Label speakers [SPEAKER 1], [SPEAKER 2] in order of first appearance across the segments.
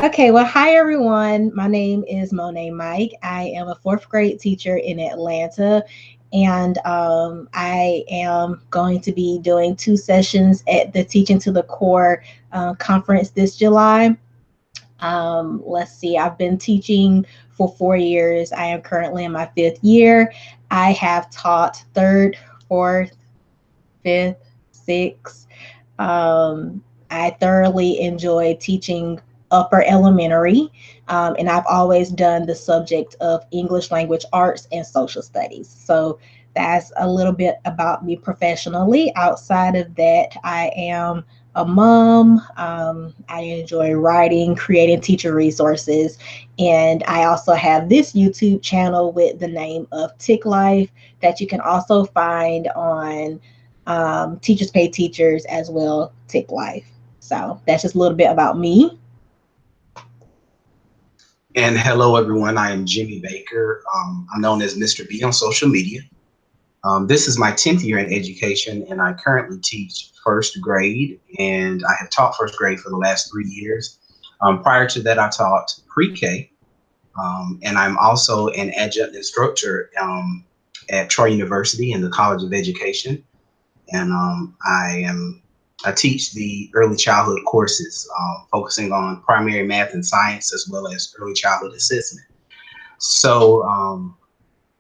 [SPEAKER 1] Okay, well, hi everyone. My name is Monet Mike. I am a fourth grade teacher in Atlanta, and I am going to be doing two sessions at the Teaching to the Core conference this July. Let's see, I've been teaching for 4 years. I am currently in my fifth year. I have taught third, fourth, fifth, sixth. Um, I thoroughly enjoy teaching upper elementary, and I've always done the subject of English language arts and social studies. So that's a little bit about me professionally. Outside of that, I am a mom. I enjoy writing, creating teacher resources, and I also have this YouTube channel with the name of Tick Life that you can also find on Teachers Pay Teachers as well, Tick Life. So that's just a little bit about me.
[SPEAKER 2] And hello, everyone. I am Jimmy Baker. I'm known as Mr. B on social media. This is my 10th year in education, and I currently teach first grade, and I have taught first grade for the last 3 years. Prior to that, I taught pre-K, and I'm also an adjunct instructor at Troy University in the College of Education, and I teach the early childhood courses, focusing on primary math and science as well as early childhood assessment. So,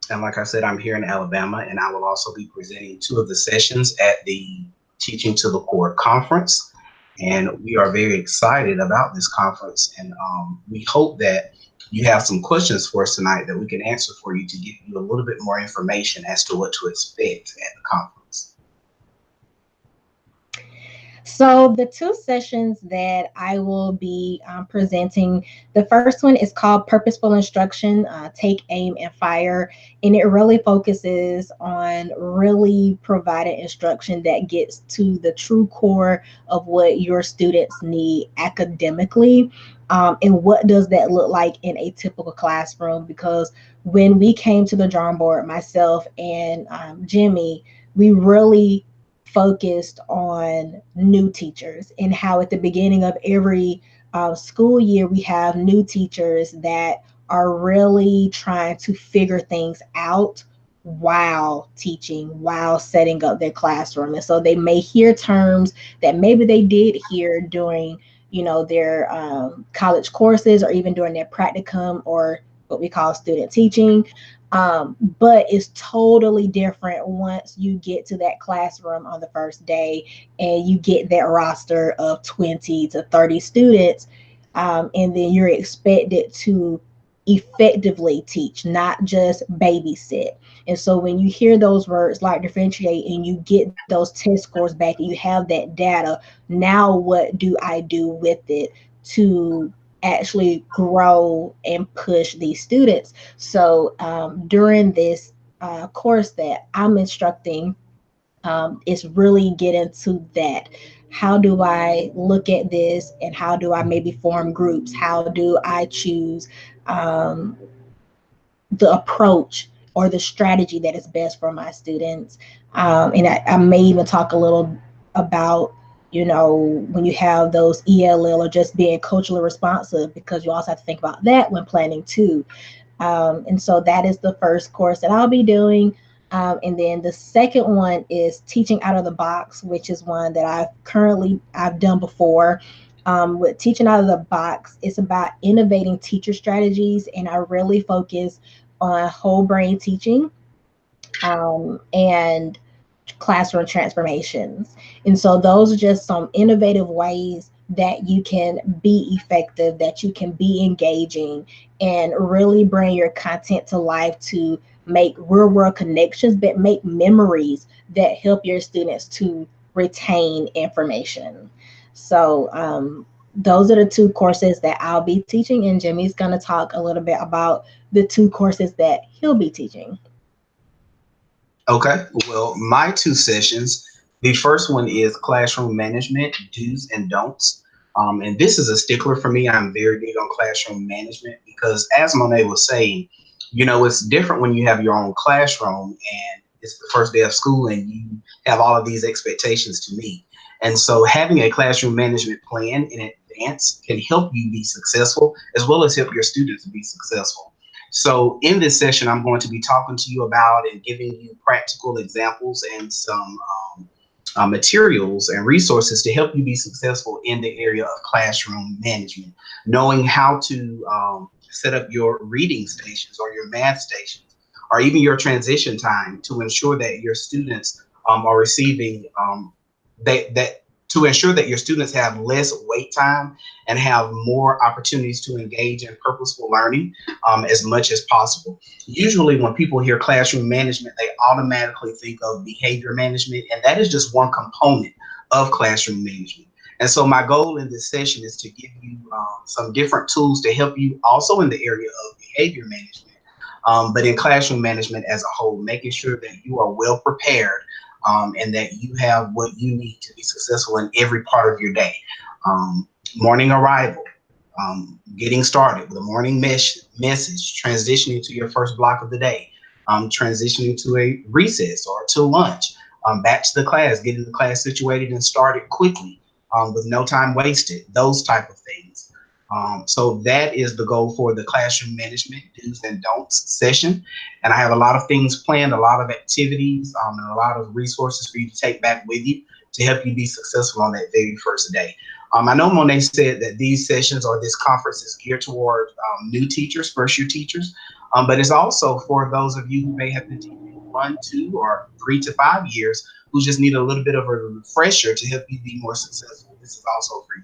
[SPEAKER 2] and like I said, I'm here in Alabama, and I will also be presenting two of the sessions at the Teaching to the Core conference. And we are very excited about this conference, and we hope that you have some questions for us tonight that we can answer for you to give you a little bit more information as to what to expect at the conference.
[SPEAKER 1] So the two sessions that I will be presenting, the first one is called Purposeful Instruction, Take, Aim, and Fire. And it really focuses on really providing instruction that gets to the true core of what your students need academically. And what does that look like in a typical classroom? Because when we came to the drawing board, myself and Jimmy, we really focused on new teachers and how at the beginning of every school year we have new teachers that are really trying to figure things out while teaching, while setting up their classroom. And so they may hear terms that maybe they did hear during, their college courses or even during their practicum or what we call student teaching. But it's totally different once you get to that classroom on the first day and you get that roster of 20 to 30 students. And then you're expected to effectively teach, not just babysit. And so when you hear those words like differentiate and you get those test scores back and you have that data, now what do I do with it to actually grow and push these students? So during this course that I'm instructing, is really get into that. How do I look at this and how do I maybe form groups? How do I choose um, the approach or the strategy that is best for my students? And I may even talk a little about, when you have those ELL or just being culturally responsive, because you also have to think about that when planning too. And so that is the first course that I'll be doing. And then the second one is teaching out of the box, which is one that I've done before. With teaching out of the box, it's about innovating teacher strategies, and I really focus on whole brain teaching and classroom transformations. And so those are just some innovative ways that you can be effective, that you can be engaging, and really bring your content to life to make real world connections, but make memories that help your students to retain information. So, those are the two courses that I'll be teaching, and Jimmy's going to talk a little bit about the two courses that he'll be teaching.
[SPEAKER 2] Okay, well, my two sessions. The first one is classroom management, do's and don'ts. And this is a stickler for me. I'm very big on classroom management because, as Monet was saying, it's different when you have your own classroom and it's the first day of school and you have all of these expectations to meet. And so having a classroom management plan in advance can help you be successful as well as help your students be successful. So in this session, I'm going to be talking to you about and giving you practical examples and some materials and resources to help you be successful in the area of classroom management, knowing how to set up your reading stations or your math stations or even your transition time to ensure that your students are receiving that to ensure that your students have less wait time and have more opportunities to engage in purposeful learning as much as possible. Usually when people hear classroom management, they automatically think of behavior management, and that is just one component of classroom management. And so my goal in this session is to give you some different tools to help you also in the area of behavior management, but in classroom management as a whole, making sure that you are well prepared and that you have what you need to be successful in every part of your day. Morning arrival, getting started with a morning message, transitioning to your first block of the day, transitioning to a recess or to lunch, back to the class, getting the class situated and started quickly with no time wasted, those type of things. So that is the goal for the classroom management do's and don'ts session. And I have a lot of things planned, a lot of activities, and a lot of resources for you to take back with you to help you be successful on that very first day. I know Monet said that these sessions or this conference is geared toward new teachers, first year teachers, but it's also for those of you who may have been teaching 1, 2, or 3 to 5 years who just need a little bit of a refresher to help you be more successful. This is also for you.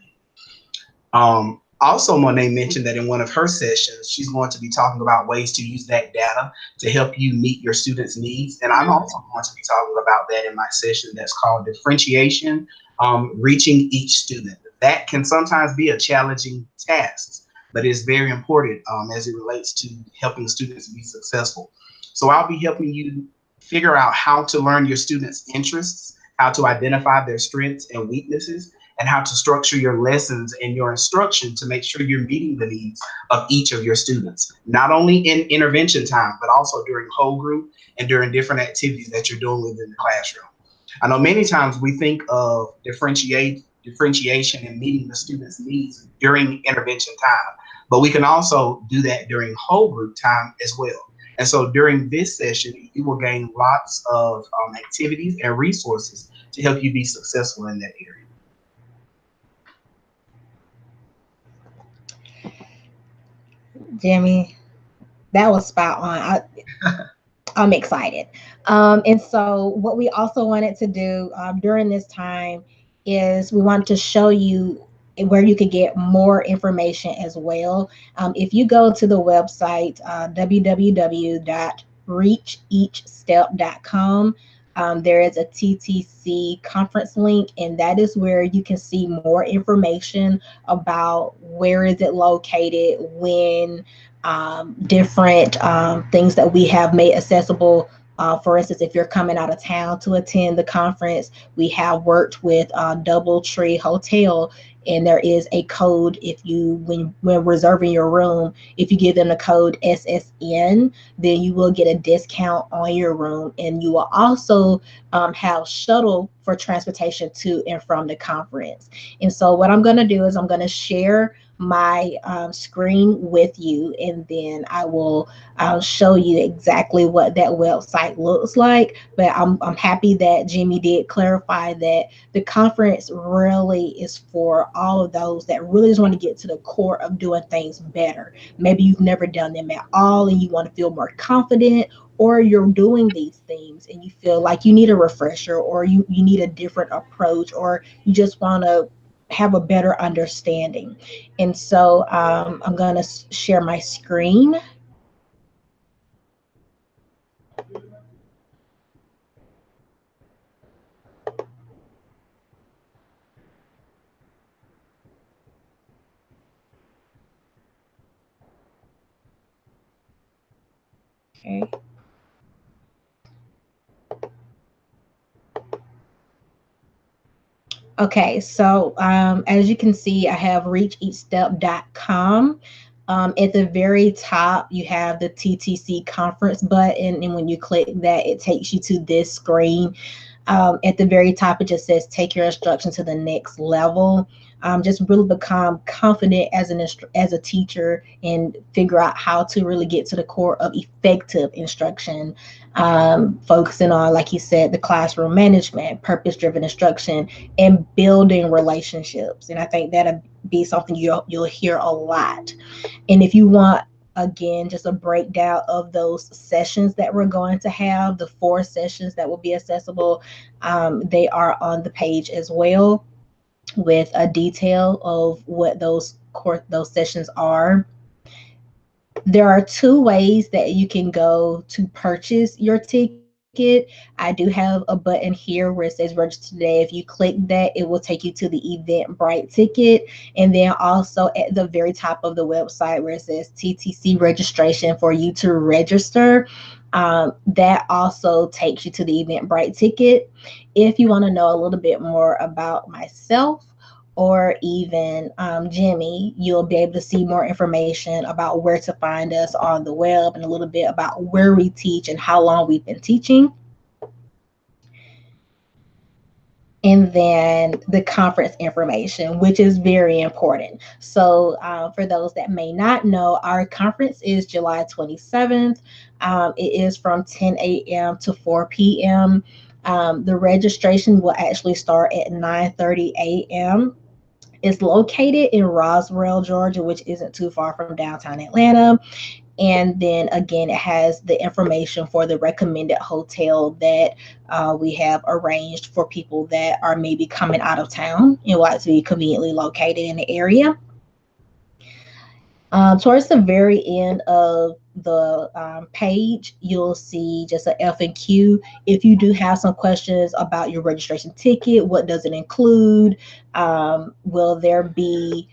[SPEAKER 2] Also, Monet mentioned that in one of her sessions, she's going to be talking about ways to use that data to help you meet your students' needs. And I'm also going to be talking about that in my session that's called differentiation, reaching each student. That can sometimes be a challenging task, but it's very important as it relates to helping students be successful. So I'll be helping you figure out how to learn your students' interests, how to identify their strengths and weaknesses, and how to structure your lessons and your instruction to make sure you're meeting the needs of each of your students, not only in intervention time, but also during whole group and during different activities that you're doing within the classroom. I know many times we think of differentiation and meeting the students' needs during intervention time, but we can also do that during whole group time as well. And so during this session, you will gain lots of activities and resources to help you be successful in that area.
[SPEAKER 1] Jimmy, that was spot on. I'm excited. And so what we also wanted to do during this time is we wanted to show you where you could get more information as well. If you go to the website, www.reacheachstep.com, there is a Ttc conference link, and that is where you can see more information about where is it located, when, different things that we have made accessible. For instance, if you're coming out of town to attend the conference, we have worked with Doubletree Hotel, and there is a code. If you, when reserving your room, if you give them the code SSN, then you will get a discount on your room, and you will also have shuttle for transportation to and from the conference. And so what I'm going to do is I'm going to share my screen with you, and then I'll show you exactly what that website looks like. But I'm happy that Jimmy did clarify that the conference really is for all of those that really just want to get to the core of doing things better. Maybe you've never done them at all and you want to feel more confident, or you're doing these things and you feel like you need a refresher, or you need a different approach, or you just want to have a better understanding. And so I'm going to share my screen. Okay. Okay, so as you can see, I have reacheachstep.com. At the very top, you have the TTC conference button, and when you click that, it takes you to this screen. At the very top, it just says take your instruction to the next level. just really become confident as a teacher and figure out how to really get to the core of effective instruction, focusing on, like you said, the classroom management, purpose-driven instruction, and building relationships. And I think that'll be something you'll hear a lot. And if you want, again, just a breakdown of those sessions that we're going to have, the 4 sessions that will be accessible, they are on the page as well, with a detail of what those sessions are. There are 2 ways that you can go to purchase your ticket. I do have a button here where it says register today. If you click that, it will take you to the Eventbrite ticket. And then also at the very top of the website where it says TTC registration for you to register, that also takes you to the Eventbrite ticket. If you want to know a little bit more about myself, or even Jimmy, you'll be able to see more information about where to find us on the web and a little bit about where we teach and how long we've been teaching. And then the conference information, which is very important. So, for those that may not know, our conference is July 27th. It is from 10 a.m. to 4 p.m. The registration will actually start at 9:30 a.m. It's located in Roswell, Georgia, which isn't too far from downtown Atlanta. And then again, it has the information for the recommended hotel that we have arranged for people that are maybe coming out of town and would like to be conveniently located in the area. Towards the very end of the page, you'll see just a FAQ. If you do have some questions about your registration ticket, what does it include? Will there be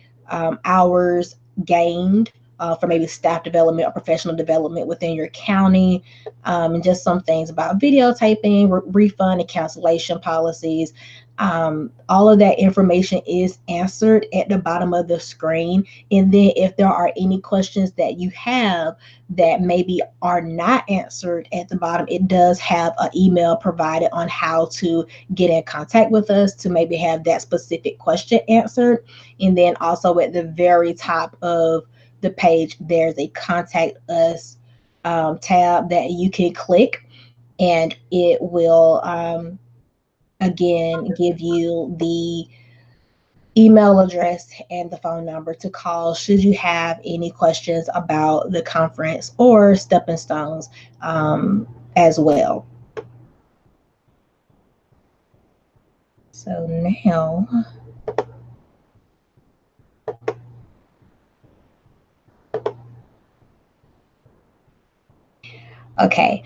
[SPEAKER 1] hours gained for maybe staff development or professional development within your county? And just some things about videotaping, refund and cancellation policies. All of that information is answered at the bottom of the screen. And then if there are any questions that you have that maybe are not answered at the bottom, it does have an email provided on how to get in contact with us to maybe have that specific question answered. And then also at the very top of the page, there's a contact us tab that you can click, and it will again give you the email address and the phone number to call should you have any questions about the conference or stepping stones as well. So now, okay.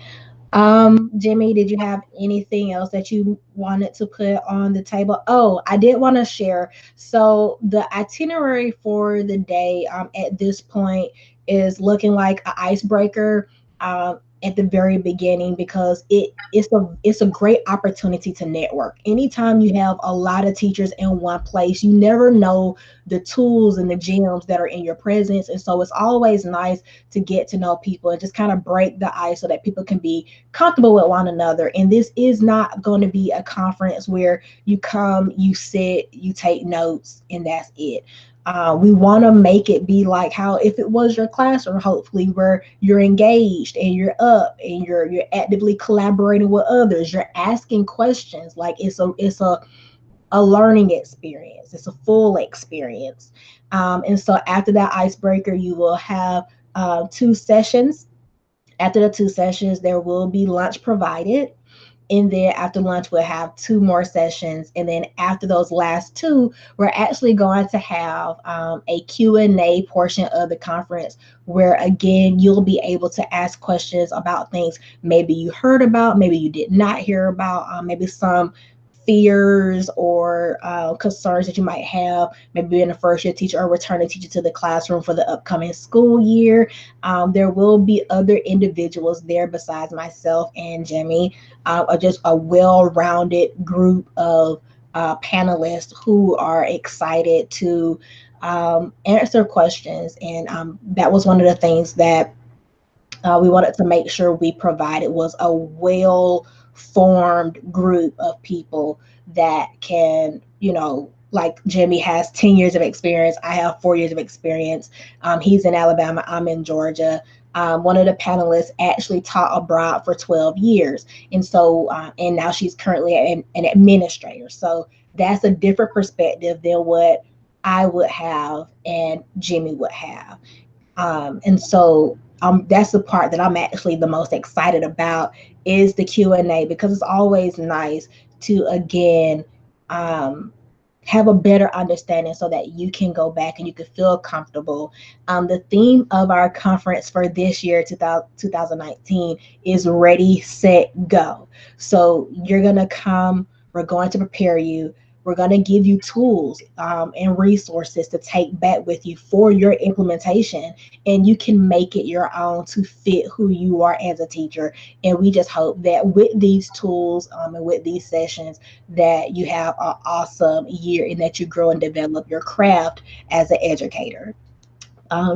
[SPEAKER 1] Jimmy, did you have anything else that you wanted to put on the table? Oh, I did want to share. So the itinerary for the day at this point is looking like an icebreaker at the very beginning, because it's a great opportunity to network. Anytime you have a lot of teachers in one place, you never know the tools and the gems that are in your presence. And so it's always nice to get to know people and just kind of break the ice so that people can be comfortable with one another. And this is not going to be a conference where you come, you sit, you take notes, and that's it. We want to make it be like how if it was your classroom, hopefully, where you're engaged and you're up and you're actively collaborating with others. You're asking questions. Like it's a learning experience. It's a full experience. And so after that icebreaker, you will have 2 sessions. After the 2 sessions, there will be lunch provided. And then after lunch, we'll have 2 more sessions. And then after those last 2, we're actually going to have a Q&A portion of the conference where, again, you'll be able to ask questions about things maybe you heard about, maybe you did not hear about, maybe some fears or concerns that you might have, maybe being a first year teacher or returning teacher to the classroom for the upcoming school year. There will be other individuals there besides myself and Jimmy, just a well-rounded group of panelists who are excited to answer questions. And that was one of the things that we wanted to make sure we provided, was a well formed group of people that can, like Jimmy has 10 years of experience. I have 4 years of experience. He's in Alabama. I'm in Georgia. One of the panelists actually taught abroad for 12 years. And so, and now she's currently an administrator. So that's a different perspective than what I would have and Jimmy would have. And so that's the part that I'm actually the most excited about is the Q&A, because it's always nice to again um, have a better understanding so that you can go back and you can feel comfortable. The theme of our conference for this year, 2019, is ready, set, go. So you're going to come, we're going to prepare you. We're going to give you tools and resources to take back with you for your implementation, and you can make it your own to fit who you are as a teacher. And we just hope that with these tools and with these sessions, that you have an awesome year and that you grow and develop your craft as an educator.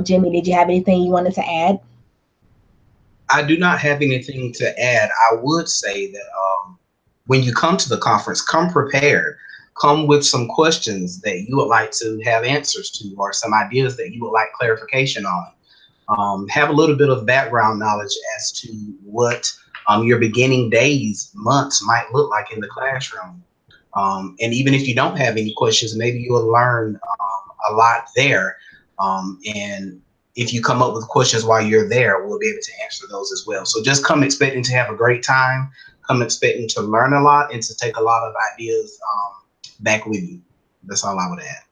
[SPEAKER 1] Jimmy, did you have anything you wanted to add?
[SPEAKER 2] I do not have anything to add. I would say that when you come to the conference, come prepared. Come with some questions that you would like to have answers to, or some ideas that you would like clarification on. Have a little bit of background knowledge as to what your beginning days, months might look like in the classroom. And even if you don't have any questions, maybe you'll learn a lot there. And if you come up with questions while you're there, we'll be able to answer those as well. So just come expecting to have a great time, come expecting to learn a lot and to take a lot of ideas back with you. That's all I would add.